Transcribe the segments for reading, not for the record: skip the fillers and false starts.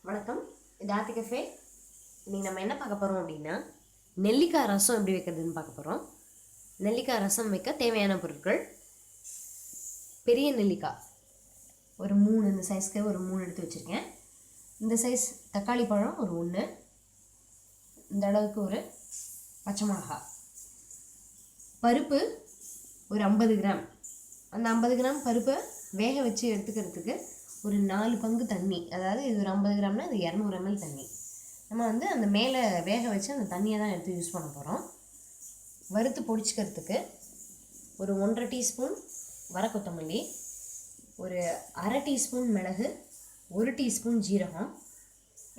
வணக்கம், இது ஆர்த்தி கஃபே. இன்றைக்கி நம்ம என்ன பார்க்க போகிறோம் அப்படின்னா, நெல்லிக்காய் ரசம் எப்படி வைக்கிறதுன்னு பார்க்க போகிறோம். நெல்லிக்காய் ரசம் வைக்க தேவையான பொருட்கள்: பெரிய நெல்லிக்காய் ஒரு 3, இந்த சைஸ்க்கு ஒரு 3 எடுத்து வச்சுருக்கேன். இந்த சைஸ் தக்காளி பழம் ஒரு 1, இந்த அளவுக்கு ஒரு பச்சை மிளகா, பருப்பு ஒரு 50 கிராம். அந்த 50 கிராம் பருப்பை வேக வச்சு எடுத்துக்கிறதுக்கு ஒரு 4 பங்கு தண்ணி, அதாவது இது ஒரு 50 கிராம்னா இது 200 ml தண்ணி. நம்ம வந்து அந்த மேலே வேக வச்சு அந்த தண்ணியை தான் எடுத்து யூஸ் பண்ண போகிறோம். வறுத்து பொடிச்சிக்கிறதுக்கு ஒரு 1.5 டீஸ்பூன் வர கொத்தமல்லி, ஒரு 1/2 டீஸ்பூன் மிளகு, 1 டீஸ்பூன் ஜீரகம்.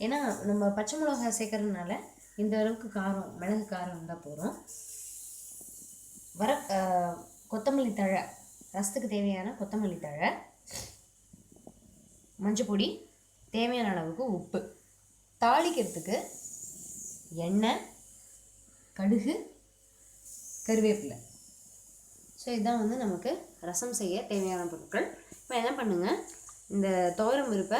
ஏன்னா நம்ம பச்சை மிளகா சேர்க்கறதுனால இந்த அளவுக்கு காரம், மிளகு காரம் இருந்தால் போதும். கொத்தமல்லி தழை, ரசத்துக்கு தேவையான கொத்தமல்லி தழை, மஞ்சள் பொடி, தேவையான அளவுக்கு உப்பு. தாளிக்கிறதுக்கு எண்ணெய், கடுகு, கருவேப்பிலை. ஸோ இதுதான் வந்து நமக்கு ரசம் செய்ய தேவையான பொருட்கள். இப்போ என்ன பண்ணுங்கள், இந்த துவரம் பருப்பை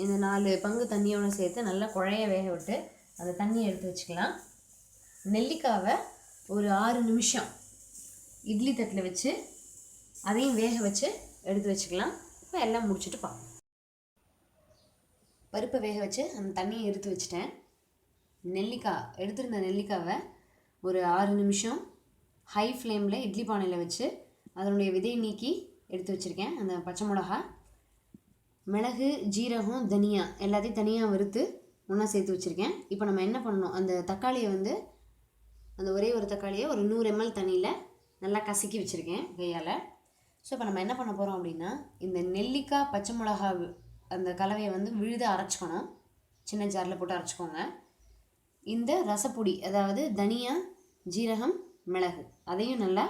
இந்த 4 பங்கு தண்ணியோடு சேர்த்து நல்லா குழைய வேக விட்டு அந்த தண்ணியை எடுத்து வச்சுக்கலாம். நெல்லிக்காவை ஒரு 6 நிமிஷம் இட்லி தட்டில் வச்சு அதையும் வேக வச்சு எடுத்து வச்சுக்கலாம். இப்போ எல்லாம் முடிச்சுட்டு பார்ப்போம். பருப்பை வேக வச்சு அந்த தண்ணியை எடுத்து வச்சுட்டேன். எடுத்துருந்த நெல்லிக்காவை ஒரு 6 நிமிஷம் ஹை ஃப்ளேமில் இட்லி பானையில் வச்சு அதனுடைய விதையை நீக்கி எடுத்து வச்சுருக்கேன். அந்த பச்சை மிளகா, மிளகு, ஜீரகம், தனியா எல்லாத்தையும் தனியாக வறுத்து ஒன்றா சேர்த்து வச்சுருக்கேன். இப்போ நம்ம என்ன பண்ணணும், அந்த தக்காளியை வந்து அந்த ஒரே ஒரு தக்காளியை ஒரு 100 ml தண்ணியில் நல்லா கசக்கி வச்சுருக்கேன் கையால். ஸோ இப்போ நம்ம என்ன பண்ண போகிறோம் அப்படின்னா, இந்த நெல்லிக்காய் பச்சை மிளகா அந்த கலவையை வந்து விழுத அரைச்சிக்கணும். சின்ன ஜாரில் போட்டு அரைச்சிக்கோங்க. இந்த ரசப்பொடி, அதாவது தனியா, ஜீரகம், மிளகு, அதையும் நல்லா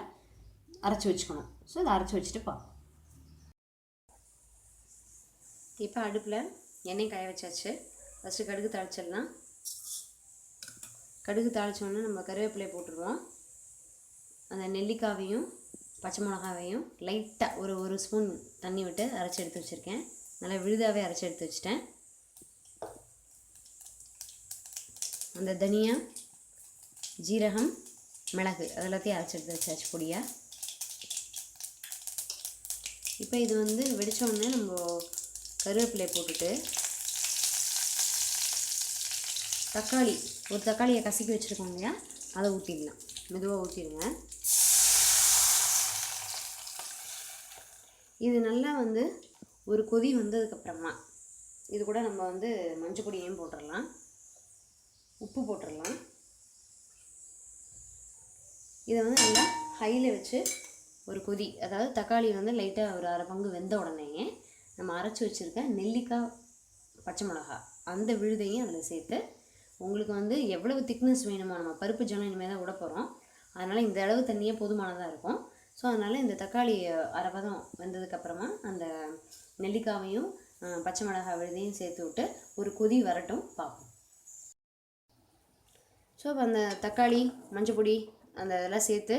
அரைச்சி வச்சுக்கணும். ஸோ அதை அரைச்சி வச்சுட்டு பார்ப்போம். இப்போ அடுப்பில் எண்ணெய் காய வச்சாச்சு. ஃபஸ்ட்டு கடுகு தாளிச்சிடலாம். கடுகு தாளித்தோன்னே நம்ம கருவேப்பிலையை போட்டுருவோம். அந்த நெல்லிக்காவையும் பச்சை மிளகாவையும் லைட்டாக ஒரு ஸ்பூன் தண்ணி விட்டு அரைச்சி எடுத்து வச்சுருக்கேன். நல்லா விழுதாவே அரைச்சி எடுத்து வச்சுட்டேன். அந்த தனியா, ஜீரகம், மிளகு அதெல்லாத்தையும் அரைச்சி எடுத்து வச்சாச்சு பொடியாக. இப்போ இது வந்து வெடித்தோடனே நம்ம கருவேப்பிலையை போட்டுட்டு ஒரு தக்காளியை கசக்கி வச்சுருக்கோம் இல்லையா, அதை ஊற்றிடலாம். மெதுவாக ஊற்றிடுங்க. இது நல்லா வந்து ஒரு கொதி வந்ததுக்கப்புறமா இது கூட நம்ம வந்து மஞ்சள் பொடியையும் போட்டுடலாம், உப்பு போட்டுடலாம். இதை வந்து நல்லா ஹையில் வச்சு ஒரு கொதி, அதாவது தக்காளி வந்து லைட்டாக ஒரு 1/2 பங்கு வெந்த உடனேயே நம்ம அரைச்சி வச்சுருக்க நெல்லிக்காய், பச்சை மிளகா அந்த விழுதையும் அதில் சேர்த்து, உங்களுக்கு வந்து எவ்வளவு திக்னஸ் வேணுமோ, நம்ம பருப்பு ஜனம் இனிமேல் தான் விட போகிறோம், அதனால் இந்த அளவு தண்ணியே போதுமானதாக இருக்கும். ஸோ அதனால் இந்த தக்காளி 1/2 பதம் வெந்ததுக்கப்புறமா அந்த நெல்லிக்காவையும் பச்சை மிளகாய் விழுதையும் சேர்த்து விட்டு ஒரு கொதி வரட்டும் பார்ப்போம். ஸோ இப்போ அந்த தக்காளி, மஞ்சள் பொடி அந்த இதெல்லாம் சேர்த்து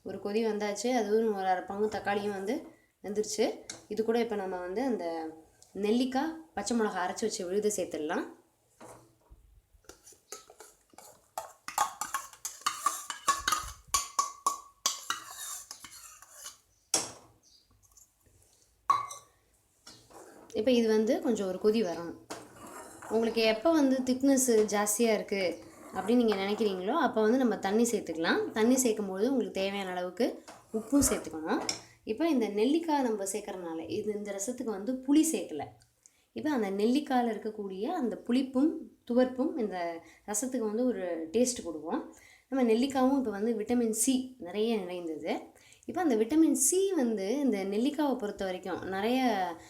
ஒரு கொதி வந்தாச்சு. அதுவும் ஒரு 1/2 பங்கு தக்காளியும் வந்து வெந்துருச்சு. இது கூட இப்போ நம்ம வந்து அந்த நெல்லிக்காய், பச்சை மிளகாய் அரைச்சி வச்சு விழுதை சேர்த்துடலாம். இப்போ இது வந்து கொஞ்சம் ஒரு கொதி வரணும். உங்களுக்கு எப்போ வந்து திக்னஸ் ஜாஸ்தியாக இருக்குது அப்படின்னு நீங்கள் நினைக்கிறீங்களோ அப்போ வந்து நம்ம தண்ணி சேர்த்துக்கலாம். தண்ணி சேர்க்கும்போது உங்களுக்கு தேவையான அளவுக்கு உப்பும் சேர்த்துக்கணும். இப்போ இந்த நெல்லிக்காய் நம்ம சேர்க்குறதுனால இந்த ரசத்துக்கு வந்து புளி சேர்க்கலை. இப்போ அந்த நெல்லிக்காயில் இருக்கக்கூடிய அந்த புளிப்பும் துவர்ப்பும் இந்த ரசத்துக்கு வந்து ஒரு டேஸ்ட் கொடுக்கும். நம்ம நெல்லிக்காயும் இப்போ வந்து விட்டமின் சி நிறைய நிறைந்தது. இப்போ அந்த விட்டமின் சி வந்து இந்த நெல்லிக்காவை பொறுத்த வரைக்கும் நிறைய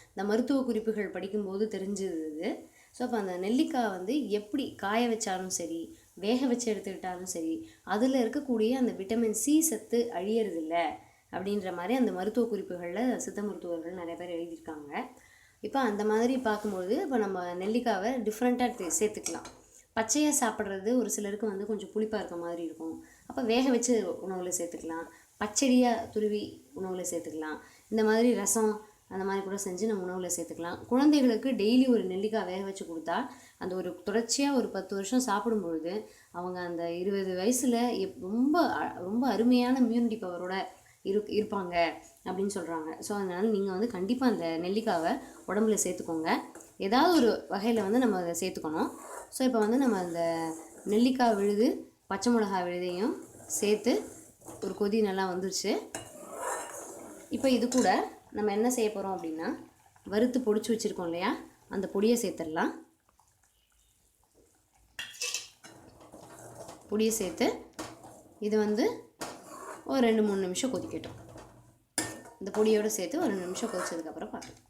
இந்த மருத்துவ குறிப்புகள் படிக்கும்போது தெரிஞ்சுது. ஸோ அப்போ அந்த நெல்லிக்காய் வந்து எப்படி காய வச்சாலும் சரி, வேக வச்சு எடுத்துக்கிட்டாலும் சரி, அதில் இருக்கக்கூடிய அந்த விட்டமின் சி சத்து அழியறதில்ல அப்படின்ற மாதிரி அந்த மருத்துவ குறிப்புகளில் சித்த மருத்துவர்கள் நிறைய பேர் எழுதியிருக்காங்க. இப்போ அந்த மாதிரி பார்க்கும்போது இப்போ நம்ம நெல்லிக்காவை டிஃப்ரெண்ட்டாக சேர்த்துக்கலாம். பச்சையாக சாப்பிட்றது ஒரு சிலருக்கு வந்து கொஞ்சம் புளிப்பாக இருக்க மாதிரி இருக்கும். அப்போ வேக வச்சு உணவில் சேர்த்துக்கலாம், பச்சடியாக துருவி உணவில் சேர்த்துக்கலாம். இந்த மாதிரி ரசம், அந்த மாதிரி கூட செஞ்சு நம்ம உணவில் சேர்த்துக்கலாம். குழந்தைகளுக்கு டெய்லி ஒரு நெல்லிக்காய் வேக வச்சு கொடுத்தா அந்த ஒரு தொடர்ச்சியாக ஒரு 10 வருஷம் சாப்பிடும்பொழுது அவங்க அந்த 20 வயசில் ரொம்ப ரொம்ப அருமையான இம்யூனிட்டி பவரோட இருப்பாங்க அப்படின்னு சொல்கிறாங்க. ஸோ அதனால் நீங்கள் வந்து கண்டிப்பாக அந்த நெல்லிக்காவை உடம்புல சேர்த்துக்கோங்க. ஏதாவது ஒரு வகையில் வந்து நம்ம அதை சேர்த்துக்கணும். ஸோ இப்போ வந்து நம்ம அந்த நெல்லிக்காய் விழுது பச்சை மிளகாய் விழுதையும் சேர்த்து ஒரு கொதி நல்லா வந்துருச்சு. இப்போ இது கூட நம்ம என்ன செய்ய போகிறோம் அப்படின்னா, வறுத்து பொடிச்சு வச்சுருக்கோம் இல்லையா, அந்த பொடியை சேர்த்துடலாம். பொடியை சேர்த்து இது வந்து ஒரு 2-3 நிமிஷம் கொதிக்கட்டும். இந்த பொடியோடு சேர்த்து ஒரு 2 நிமிஷம் கொதிச்சதுக்கப்புறம் பார்க்கலாம்.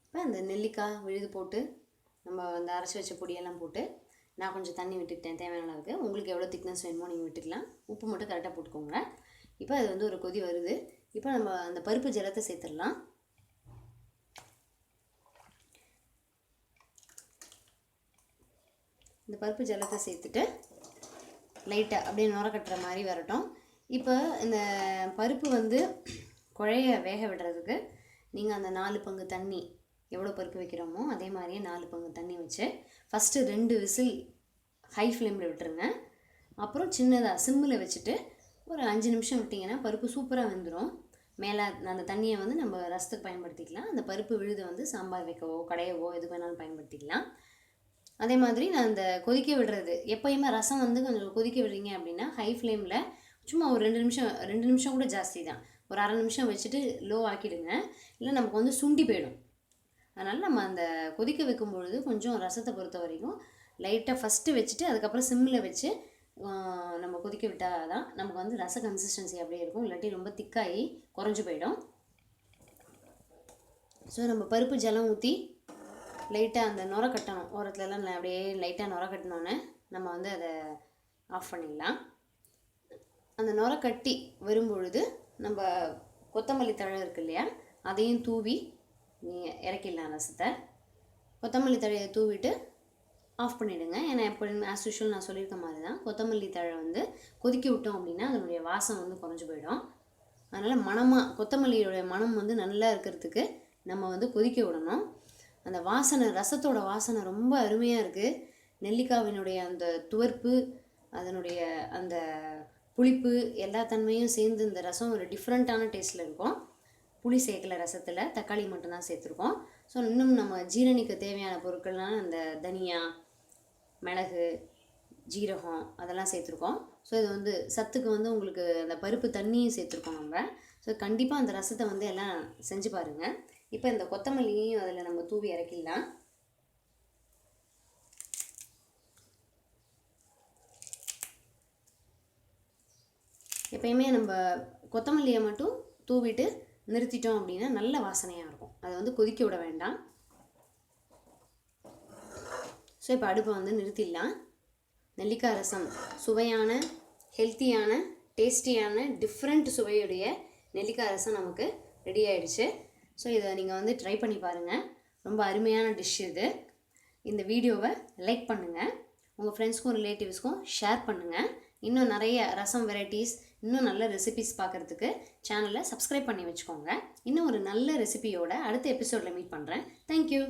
இப்போ அந்த நெல்லிக்காய் விழுது போட்டு நம்ம அந்த அரைச்சி வச்ச பொடியெல்லாம் போட்டு நான் கொஞ்சம் தண்ணி விட்டுக்கிட்டேன் தேவையான அளவுக்கு. உங்களுக்கு எவ்வளோ திக்னஸ் வேணுமோ நீங்கள் விட்டுக்கலாம். உப்பு மட்டும் கரெக்டாக போட்டுக்கோங்க. இப்போ அது வந்து ஒரு கொதி வருது. இப்போ நம்ம அந்த பருப்பு ஜலத்தை சேர்த்துடலாம். இந்த பருப்பு ஜலத்தை சேர்த்துட்டு லைட்டாக அப்படியே நுர கட்டுற மாதிரி வரட்டும். இப்போ இந்த பருப்பு வந்து குழைய வேக விடுறதுக்கு நீங்கள் அந்த 4 பங்கு தண்ணி எவ்வளோ பருப்பு வைக்கிறோமோ அதே மாதிரியே 4 பங்கு தண்ணி வச்சு ஃபஸ்ட்டு 2 விசில் ஹை ஃப்ளேமில் விட்டுருங்க. அப்புறம் சின்னதாக சிம்மில் வச்சுட்டு ஒரு 5 நிமிஷம் விட்டிங்கன்னா பருப்பு சூப்பராக வெந்துடும். மேலே அந்த தண்ணியை வந்து நம்ம ரசத்துக்கு பயன்படுத்திக்கலாம். அந்த பருப்பு விழுது வந்து சாம்பார் வைக்கவோ கடையவோ எது வேணாலும் பயன்படுத்திக்கலாம். அதே மாதிரி நான் அந்த கொதிக்க விடுறது எப்போயுமே ரசம் வந்து கொஞ்சம் கொதிக்க விடுறீங்க அப்படின்னா ஹை ஃப்ளேமில் சும்மா ஒரு 2 நிமிஷம் கூட ஜாஸ்தி தான், ஒரு அரை நிமிஷம் வச்சுட்டு லோ ஆக்கிடுங்க. இல்லை நமக்கு வந்து சுண்டி போயிடும். அதனால் நம்ம அந்த கொதிக்க வைக்கும் பொழுது கொஞ்சம் ரசத்தை பொறுத்த வரைக்கும் லைட்டாக ஃபஸ்ட்டு வச்சுட்டு அதுக்கப்புறம் சிம்மில் வச்சு நம்ம கொதிக்க விட்டால் தான் நமக்கு வந்து ரச கன்சிஸ்டன்சி அப்படியே இருக்கும். இல்லாட்டி ரொம்ப திக்காகி குறைஞ்சி போயிடும். ஸோ நம்ம பருப்பு ஜலம் ஊற்றி லைட்டாக அந்த நுர கட்டணும். ஓரத்துலலாம் அப்படியே லைட்டாக நுர கட்டினோன்னே நம்ம வந்து அதை ஆஃப் பண்ணிடலாம். அந்த நுர கட்டி வரும்பொழுது நம்ம கொத்தமல்லி தழை இருக்கு இல்லையா, அதையும் தூவி இறக்கிடலாம் ரசத்தை. கொத்தமல்லி தழையை தூவிட்டு ஆஃப் பண்ணிவிடுங்க. ஏன்னா எப்பொழுதுமே ஆஸ் யூஷுவல் நான் சொல்லியிருக்க மாதிரி தான் கொத்தமல்லி தழை வந்து கொதிக்க விட்டோம் அப்படின்னா அதனுடைய வாசம் வந்து குறைஞ்சி போயிடும். அதனால் கொத்தமல்லியோடைய மனம் வந்து நல்லா இருக்கிறதுக்கு நம்ம வந்து கொதிக்க விடணும். அந்த வாசனை, ரசத்தோட வாசனை ரொம்ப அருமையாக இருக்குது. நெல்லிக்காவினுடைய அந்த துவர்ப்பு, அதனுடைய அந்த புளிப்பு எல்லா தன்மையும் சேர்ந்து இந்த ரசம் ஒரு டிஃப்ரெண்ட்டான டேஸ்ட்டில் இருக்கும். புளி சேர்க்கல ரசத்தில், தக்காளி மட்டும்தான் சேர்த்துருக்கோம். ஸோ இன்னும் நம்ம ஜீரணிக்க தேவையான பொருட்கள்லாம் அந்த தனியா, மிளகு, ஜீரகம் அதெல்லாம் சேர்த்துருக்கோம். ஸோ இது வந்து சத்துக்கு வந்து உங்களுக்கு அந்த பருப்பு தண்ணியும் சேர்த்துருக்கோம் நம்ம. ஸோ கண்டிப்பாக அந்த ரசத்தை வந்து எல்லாம் செஞ்சு பாருங்கள். இப்போ இந்த கொத்தமல்லியையும் அதில் நம்ம தூவி இறக்கிடலாம். எப்பயுமே நம்ம கொத்தமல்லியை மட்டும் தூவிட்டு நிறுத்திட்டோம் அப்படின்னா நல்ல வாசனையாக இருக்கும். அதை வந்து கொதிக்க விட வேண்டாம். ஸோ இப்போ அடுப்பை வந்து நிறுத்திடலாம். நெல்லிக்காய் ரசம் சுவையான, ஹெல்த்தியான, டேஸ்டியான, டிஃப்ரெண்ட் சுவையுடைய நெல்லிக்காய் ரசம் நமக்கு ரெடி ஆகிடுச்சு. ஸோ இதை நீங்கள் வந்து ட்ரை பண்ணி பாருங்கள். ரொம்ப அருமையான டிஷ் இது. இந்த வீடியோவை லைக் பண்ணுங்கள், உங்கள் ஃப்ரெண்ட்ஸ்க்கும் ரிலேட்டிவ்ஸ்க்கும் ஷேர் பண்ணுங்கள். இன்னும் நிறைய ரசம் வெரைட்டிஸ், இன்னும் நல்ல ரெசிபிஸ் பார்க்குறதுக்கு சேனலை சப்ஸ்கிரைப் பண்ணி வச்சுக்கோங்க. இன்னும் ஒரு நல்ல ரெசிபியோட அடுத்த எபிசோடில் மீட் பண்ணுறேன். தேங்க்யூ.